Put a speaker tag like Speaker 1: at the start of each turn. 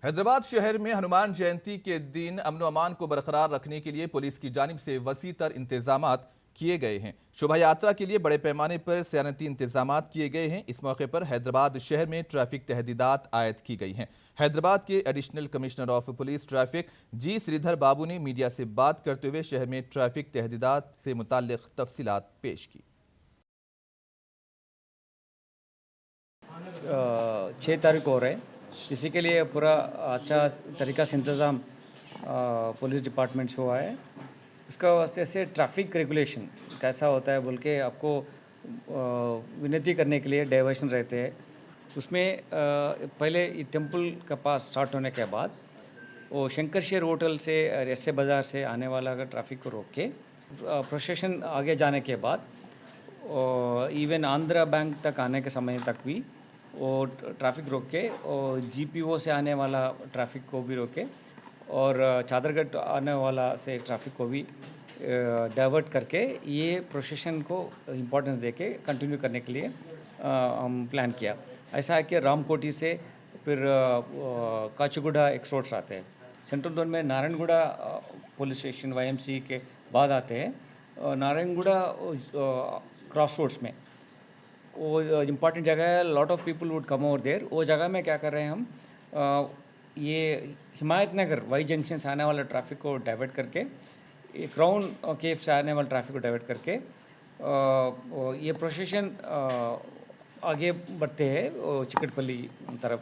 Speaker 1: हैदराबाद शहर में हनुमान जयंती के दिन अमन व अमान को बरकरार रखने के लिए पुलिस की जानिब से वसी तर इंतजामात किए गए हैं। शोभा यात्रा के लिए बड़े पैमाने पर सयानती इंतजामात किए गए हैं। इस मौके पर हैदराबाद शहर में ट्रैफिक तहदीदात आयद की गई हैं। हैदराबाद के additional commissioner of police traffic G Sridhar Babu ने मीडिया से बात करते हुए शहर में ट्रैफिक तहदीदात से मुताल्लिक तफसीलात पेश की।
Speaker 2: 6 तारीख को हो रहे हैं। इसी के लिए पूरा अच्छा तरीका से इंतज़ाम पुलिस डिपार्टमेंट से हुआ है। इसका वास्ते से ट्रैफिक रेगुलेशन कैसा होता है बोल के आपको विनती करने के लिए डाइवर्शन रहते हैं। उसमें पहले ये टेम्पल के पास स्टार्ट होने के बाद वो शंकरशेर होटल से एस ए बाज़ार से आने वाला का ट्रैफिक को रोक के प्रोसेशन आगे जाने के बाद इवन आंध्रा बैंक तक आने के समय तक भी वो ट्रैफिक रोक के और जीपीओ से आने वाला ट्रैफिक को भी रोके और चादरगढ़ आने वाला से ट्रैफिक को भी डाइवर्ट करके ये प्रोसेशन को इम्पोर्टेंस देके कंटिन्यू करने के लिए हम प्लान किया। ऐसा है कि रामकोटी से फिर काचीगुड़ा एक्सरोड्स आते हैं। सेंट्रल जोन में नारायणगुड़ा पुलिस स्टेशन वाईएमसी के बाद आते हैं। नारायणगुड़ा क्रॉस रोड्स में वो इम्पॉर्टेंट जगह है, lot of people would come over there. वो जगह में क्या कर रहे हैं हम ये हिमायत नगर वाई जंक्शन से आने वाला ट्रैफिक को डाइवर्ट करके क्राउन केव से आने वाला ट्रैफिक को डाइवर्ट करके ये प्रोसेशन आगे बढ़ते हैं चिकटपल्ली तरफ।